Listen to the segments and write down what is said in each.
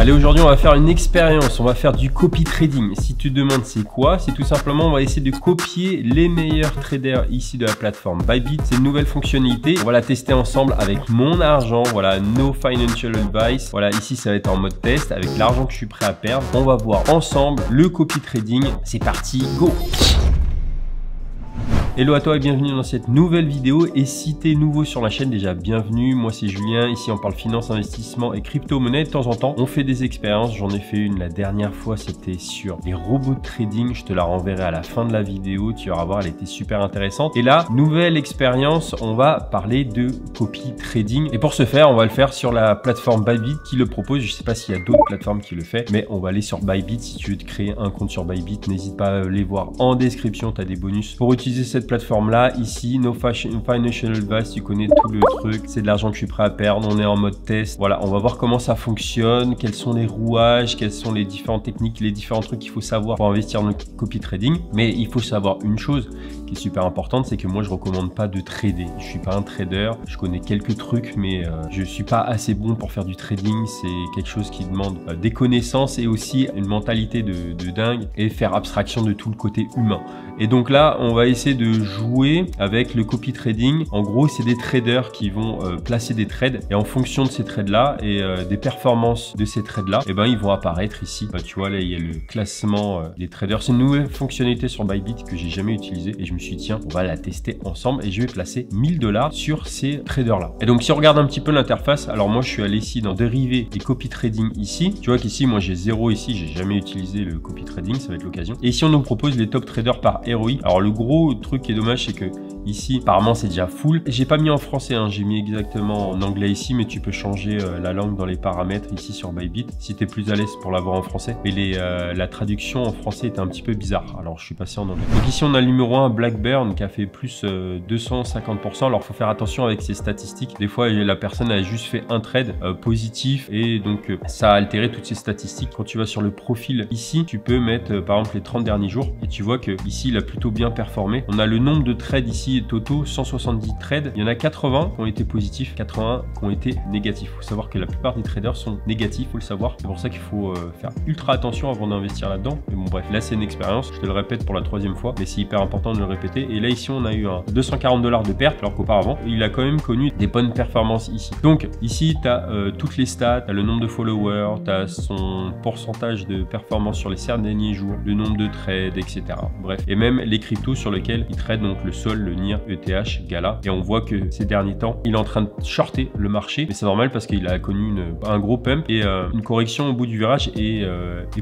Allez, aujourd'hui on va faire une expérience, on va faire du copy trading. Si tu te demandes c'est quoi, c'est tout simplement on va essayer de copier les meilleurs traders ici de la plateforme Bybit. C'est une nouvelle fonctionnalité, on va la tester ensemble avec mon argent, voilà, no financial advice. Voilà, ici ça va être en mode test avec l'argent que je suis prêt à perdre. On va voir ensemble le copy trading. C'est parti, go! Hello à toi et bienvenue dans cette nouvelle vidéo. Et si tu es nouveau sur la chaîne, déjà bienvenue. Moi c'est Julien, ici on parle finance, investissement et crypto-monnaie. De temps en temps on fait des expériences, j'en ai fait une la dernière fois, c'était sur les robots de trading. Je te la renverrai à la fin de la vidéo, tu vas voir, elle était super intéressante. Et là, nouvelle expérience, on va parler de copy trading. Et pour ce faire, on va le faire sur la plateforme Bybit qui le propose. Je sais pas s'il y a d'autres plateformes qui le font, mais on va aller sur Bybit. Si tu veux te créer un compte sur Bybit, n'hésite pas à les voir en description, tu as des bonus pour utiliser cette plateforme là. Ici, no financial advice, tu connais tout le truc, c'est de l'argent que je suis prêt à perdre, on est en mode test. Voilà, on va voir comment ça fonctionne, quels sont les rouages, quelles sont les différentes techniques, les différents trucs qu'il faut savoir pour investir dans le copy trading. Mais il faut savoir une chose qui est super importante, c'est que moi je recommande pas de trader. Je suis pas un trader, je connais quelques trucs, mais je suis pas assez bon pour faire du trading. C'est quelque chose qui demande des connaissances et aussi une mentalité de dingue et faire abstraction de tout le côté humain. Et donc là, on va essayer de jouer avec le copy trading. En gros, c'est des traders qui vont placer des trades et en fonction de ces trades là et des performances de ces trades là, et ben ils vont apparaître ici. Tu vois là, il y a le classement des traders. C'est une nouvelle fonctionnalité sur Bybit que j'ai jamais utilisée et je me suis dit tiens, on va la tester ensemble et je vais placer 1000 $ sur ces traders là. Et donc si on regarde un petit peu l'interface, alors moi je suis allé ici dans dérivés et copy trading ici. Tu vois qu'ici moi j'ai 0 ici, j'ai jamais utilisé le copy trading, ça va être l'occasion. Et ici on nous propose les top traders par ROI. Alors le gros truc qui est dommage, c'est que ici apparemment c'est déjà full. J'ai pas mis en français, hein, j'ai mis exactement en anglais ici, mais tu peux changer la langue dans les paramètres ici sur Bybit si tu es plus à l'aise pour l'avoir en français. Mais la traduction en français était un petit peu bizarre, alors je suis passé en anglais. Donc ici on a le numéro 1 Blackburn qui a fait plus 250%. Alors faut faire attention avec ces statistiques, des fois la personne a juste fait un trade positif et donc ça a altéré toutes ces statistiques. Quand tu vas sur le profil ici, tu peux mettre par exemple les 30 derniers jours et tu vois que ici il a plutôt bien performé. On a le nombre de trades ici totaux, 170 trades. Il y en a 80 qui ont été positifs, 80 qui ont été négatifs. Il faut savoir que la plupart des traders sont négatifs, faut le savoir. C'est pour ça qu'il faut faire ultra attention avant d'investir là-dedans. Mais bon bref, là c'est une expérience. Je te le répète pour la 3e fois, mais c'est hyper important de le répéter. Et là ici on a eu un 240 $ de perte, alors qu'auparavant il a quand même connu des bonnes performances ici. Donc ici tu as toutes les stats, tu as le nombre de followers, tu as son pourcentage de performance sur les 7 derniers jours, le nombre de trades, etc. Bref, et même les cryptos sur lesquels il trade, donc le Sol, le NIR, ETH, Gala. Et on voit que ces derniers temps, il est en train de shorter le marché. Mais c'est normal parce qu'il a connu un gros pump et une correction au bout du virage est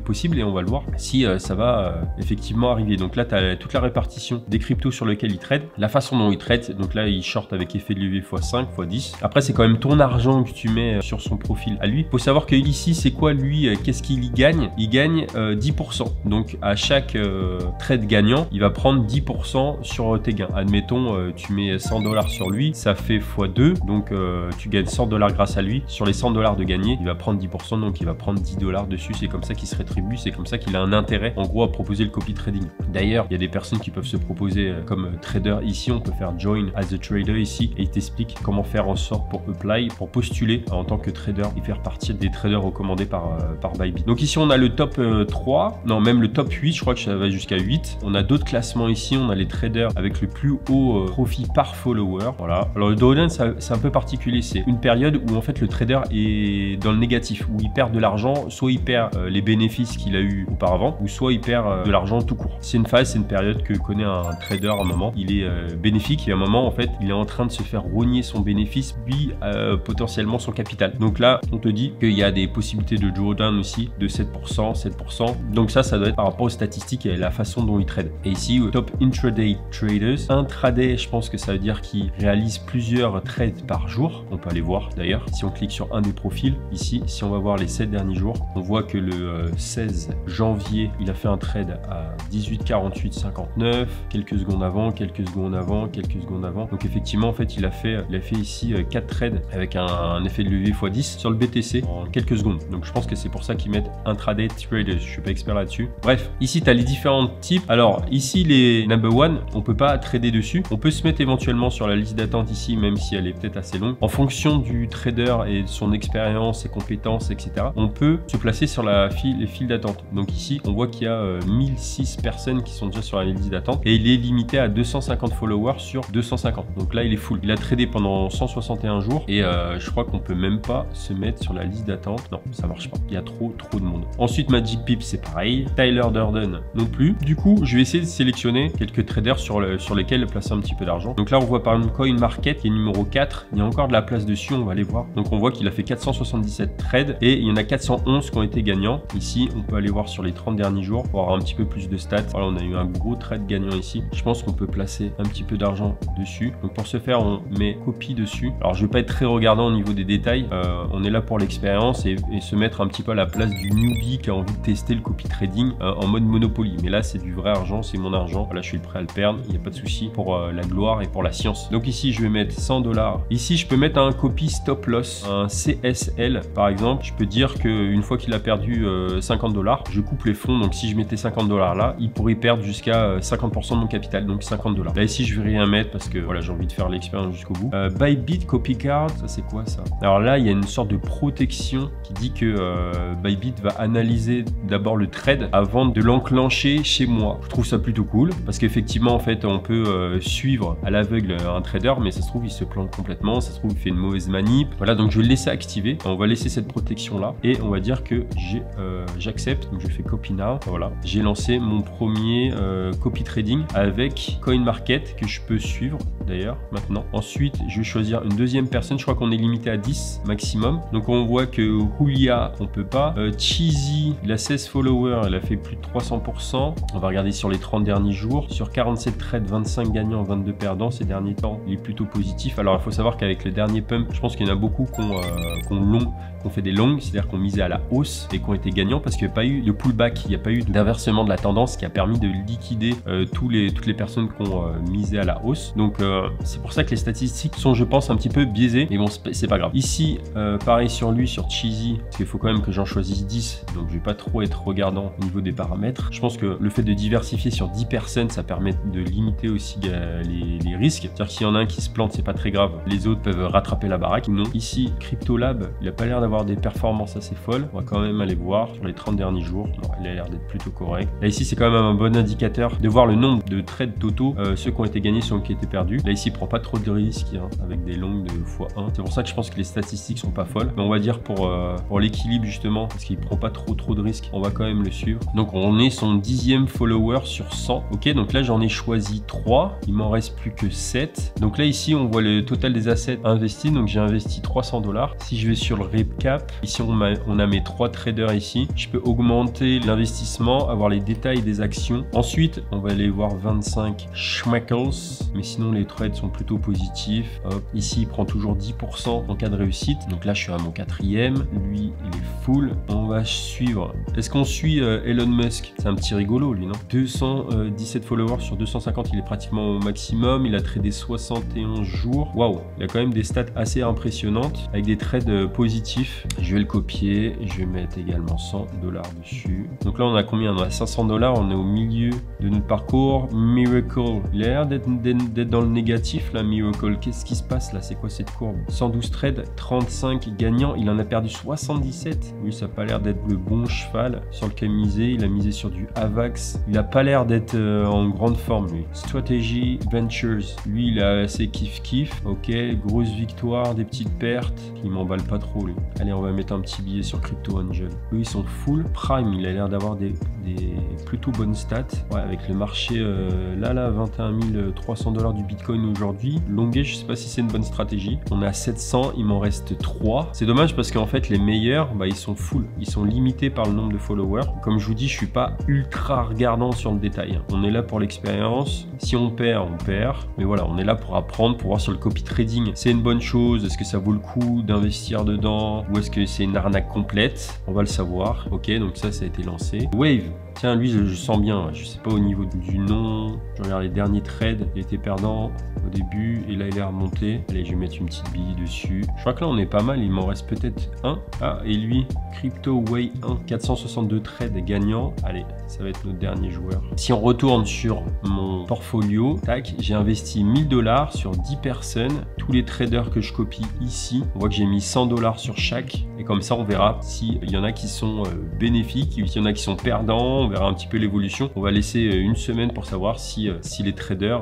possible et on va le voir si ça va effectivement arriver. Donc là, tu as toute la répartition des cryptos sur lesquels il trade, la façon dont il trade. Donc là, il short avec effet de levier x5, x10. Après, c'est quand même ton argent que tu mets sur son profil à lui. Il faut savoir que ici, c'est quoi lui? Qu'est-ce qu'il y gagne? Il gagne 10%. Donc à chaque trade gagnant, il va prendre 10% sur tes gains. Admettons, tu mets 100 $ sur lui, ça fait x2, donc tu gagnes 100 $ grâce à lui. Sur les 100 $ de gagner, il va prendre 10%, donc il va prendre 10 $ dessus. C'est comme ça qu'il se rétribue, c'est comme ça qu'il a un intérêt, en gros, à proposer le copy trading. D'ailleurs, il y a des personnes qui peuvent se proposer comme trader. Ici, on peut faire join as a trader ici, et il t'explique comment faire en sorte pour apply, pour postuler en tant que trader et faire partie des traders recommandés par Bybit. Donc ici, on a le top 3, non, même le top 8, je crois que ça va jusqu'à 8. On a d'autres classements ici, on a les traders avec le plus haut profit par follower. Voilà. Alors le drawdown, c'est un peu particulier. C'est une période où en fait le trader est dans le négatif, où il perd de l'argent, soit il perd les bénéfices qu'il a eu auparavant, ou soit il perd de l'argent tout court. C'est une phase, c'est une période que connaît un trader à un moment. Il est bénéfique et à un moment en fait il est en train de se faire rogner son bénéfice, puis potentiellement son capital. Donc là on te dit qu'il y a des possibilités de drawdown aussi de 7%, 7%. Donc ça doit être par rapport aux statistiques et la façon dont il trade. Et ici top intraday traders. Intraday, je pense que ça veut dire qu'il réalise plusieurs trades par jour. On peut aller voir d'ailleurs. Si on clique sur un des profils, ici, si on va voir les 7 derniers jours, on voit que le 16 janvier, il a fait un trade à 18,48,59, quelques secondes avant, quelques secondes avant, quelques secondes avant. Donc effectivement, en fait, il a fait ici 4 trades avec un effet de levier x10 sur le BTC en quelques secondes. Donc je pense que c'est pour ça qu'ils mettent intraday traders. Je suis pas expert là-dessus. Bref, ici, tu as les différents types. Alors ici, les number one, on peut pas trader dessus. dessus. On peut se mettre éventuellement sur la liste d'attente ici, même si elle est peut-être assez longue. En fonction du trader et de son expérience, ses compétences, etc., on peut se placer sur les files d'attente. Donc ici, on voit qu'il y a 1006 personnes qui sont déjà sur la liste d'attente et il est limité à 250 followers sur 250. Donc là, il est full. Il a tradé pendant 161 jours et je crois qu'on peut même pas se mettre sur la liste d'attente. Non, ça marche pas. Il y a trop de monde. Ensuite, Magic Pip, c'est pareil. Tyler Durden non plus. Du coup, je vais essayer de sélectionner quelques traders sur lesquels placer un petit peu d'argent. Donc là, on voit par exemple CoinMarket qui est numéro 4. Il y a encore de la place dessus, on va aller voir. Donc on voit qu'il a fait 477 trades et il y en a 411 qui ont été gagnants. Ici, on peut aller voir sur les 30 derniers jours pour avoir un petit peu plus de stats. Voilà, on a eu un gros trade gagnant ici. Je pense qu'on peut placer un petit peu d'argent dessus. Donc pour ce faire, on met copie dessus. Alors je vais pas être très regardant au niveau des détails. On est là pour l'expérience et se mettre un petit peu à la place du newbie qui a envie de tester le copy trading en mode Monopoly. Mais là, c'est du vrai argent, c'est mon argent. Voilà, je suis prêt à le perdre. Il n'y a pas de souci pour la gloire et pour la science. Donc ici, je vais mettre 100 $. Ici, je peux mettre un copy stop loss, un CSL par exemple. Je peux dire qu'une fois qu'il a perdu 50 $, je coupe les fonds. Donc si je mettais 50 $ là, il pourrait perdre jusqu'à 50% de mon capital, donc 50 $. Là ici, je vais rien mettre parce que voilà, j'ai envie de faire l'expérience jusqu'au bout. Bybit copy card, ça c'est quoi ça? Alors là, il y a une sorte de protection qui dit que Bybit va analyser d'abord le trade avant de l'enclencher chez moi. Je trouve ça plutôt cool parce qu'effectivement, en fait, on peut suivre à l'aveugle un trader, mais ça se trouve, il se plante complètement. Ça se trouve, il fait une mauvaise manip. Voilà, donc je vais le laisser activer. On va laisser cette protection là et on va dire que j'accepte. Donc je fais copy now. Voilà, j'ai lancé mon premier copy trading avec CoinMarket que je peux suivre d'ailleurs maintenant. Ensuite, je vais choisir une deuxième personne. Je crois qu'on est limité à 10 maximum. Donc on voit que Julia, on peut pas. Cheesy, il a 16 followers, elle a fait plus de 300%. On va regarder sur les 30 derniers jours. Sur 47 trades, 25 gagnants, 22 perdants ces derniers temps. Il est plutôt positif. Alors il faut savoir qu'avec les derniers pumps, je pense qu'il y en a beaucoup qui ont fait des longues, c'est-à-dire qu'on misait à la hausse et qui ont été gagnants parce qu'il n'y a pas eu de pullback, il n'y a pas eu d'inversement de la tendance qui a permis de liquider toutes les personnes qui ont misé à la hausse. Donc c'est pour ça que les statistiques sont, je pense, un petit peu biaisées, mais bon, c'est pas grave. Ici, pareil sur lui, sur Cheesy, parce qu'il faut quand même que j'en choisisse 10, donc je vais pas trop être regardant au niveau des paramètres. Je pense que le fait de diversifier sur 10 personnes, ça permet de limiter aussi les risques. C'est-à-dire que s'il y en a un qui se plante, c'est pas très grave, les autres peuvent rattraper la baraque. Non. Ici, Cryptolab, il a pas l'air d'avoir des performances assez folles. On va quand même aller voir sur les 30 derniers jours. Bon, il a l'air d'être plutôt correct. Là ici, c'est quand même un bon indicateur de voir le nombre de trades totaux, ceux qui ont été gagnés, ceux qui ont été perdus. Là ici, il prend pas trop de risques hein, avec des longues de x1. C'est pour ça que je pense que les statistiques sont pas folles. Mais on va dire pour l'équilibre justement, parce qu'il prend pas trop de risques, on va quand même le suivre. Donc on est son 10e follower sur 100. Ok, donc là j'en ai choisi 3. Il m'en reste plus que 7. Donc là ici, on voit le total des assets investis. Donc j'ai investi 300 $. Si je vais sur le recap, ici on a mes 3 traders ici. Je peux augmenter l'investissement, avoir les détails des actions. Ensuite, on va aller voir 25 schmeckles. Mais sinon, les trades sont plutôt positifs. Hop. Ici, il prend toujours 10% en cas de réussite. Donc là, je suis à mon 4e. Lui, il est full. On va suivre. Est-ce qu'on suit Elon Musk? C'est un petit rigolo, lui, non? 217 followers sur 250. Il est pratiquement au maximum. Il a tradé 71 jours. Waouh! Il a quand même des stats assez impressionnantes avec des trades positifs. Je vais le copier. Je vais mettre également 100 $ dessus. Donc là, on a combien? On a 500 $. On est au milieu de notre parcours. Miracle. Il a l'air d'être dans le négatif, là, Miracle. Qu'est-ce qui se passe là? C'est quoi cette courbe? 112 trades, 35 gagnants. Il en a perdu 77. Lui, ça n'a pas l'air d'être le bon cheval sur lequel miser. Il a misé sur du AVAX. Il n'a pas l'air d'être en grande forme, lui. Strategy Ventures. Lui, il a assez kiff. Ok, grosse victoire, des petites pertes. Il m'emballe pas trop, lui. Allez, on va mettre un petit billet sur Crypto Angel. Eux, ils sont full prime. Il a l'air d'avoir des plutôt bonnes stats. Ouais, avec le marché là, 21 300 $ du Bitcoin aujourd'hui. Longuet, je sais pas si c'est une bonne stratégie. On est à 700, il m'en reste 3. C'est dommage parce qu'en fait, les meilleurs, bah, ils sont full. Ils sont limités par le nombre de followers. Comme je vous dis, je suis pas ultra regardant sur le détail. On est là pour l'expérience. Si on perd, on perd. Mais voilà, on est là pour apprendre, pour voir sur le copy trading. C'est une bonne chose. Est-ce que ça vaut le coup d'investir dedans ou est-ce que c'est une arnaque complète? On va le savoir. Ok, donc ça a été lancé. Wave. Tiens, lui, je sens bien. Je sais pas au niveau du nom. Je regarde les derniers trades. Il était perdant au début et là, il est remonté. Allez, je vais mettre une petite bille dessus. Je crois que là, on est pas mal. Il m'en reste peut-être un. Ah, et lui, Crypto Way 1, 462 trades gagnants. Allez, ça va être notre dernier joueur. Si on retourne sur mon portfolio, tac, j'ai investi 1000 $ sur 10 personnes. Tous les traders que je copie ici, on voit que j'ai mis 100 $ sur chaque. Et comme ça, on verra s'il y en a qui sont bénéfiques, s'il y en a qui sont perdants. On verra un petit peu l'évolution. On va laisser une semaine pour savoir si les traders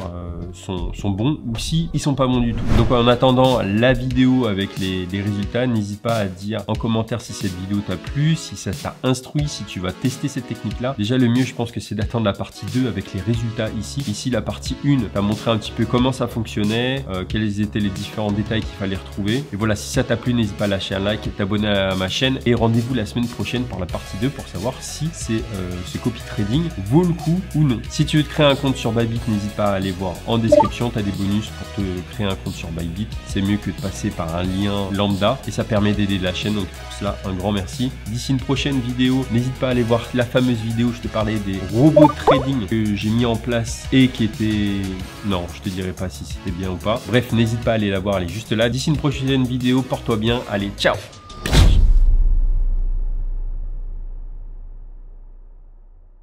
sont bons ou si ils sont pas bons du tout. Donc en attendant la vidéo avec les résultats, n'hésite pas à dire en commentaire si cette vidéo t'a plu, si ça t'a instruit, si tu vas tester cette technique-là. Déjà, le mieux, je pense que c'est d'attendre la partie 2 avec les résultats ici. Ici, la partie 1 t'a montré un petit peu comment ça fonctionnait, quels étaient les différents détails qu'il fallait retrouver. Et voilà, si ça t'a plu, n'hésite pas à lâcher un like et t'abonner à ma chaîne. Et rendez-vous la semaine prochaine pour la partie 2 pour savoir si ce copy trading vaut le coup ou non. Si tu veux te créer un compte sur Bybit, n'hésite pas à aller voir en description. Tu as des bonus pour te créer un compte sur Bybit. C'est mieux que de passer par un lien lambda et ça permet d'aider la chaîne. Donc pour cela, un grand merci. D'ici une prochaine vidéo, n'hésite pas à aller voir la fameuse vidéo où je te parlais des robots de trading que j'ai mis en place et qui étaient... Non, je te dirai pas si c'était bien ou pas. Bref, n'hésite pas à aller la voir, elle est juste là. D'ici une prochaine vidéo, porte-toi bien. Allez, ciao!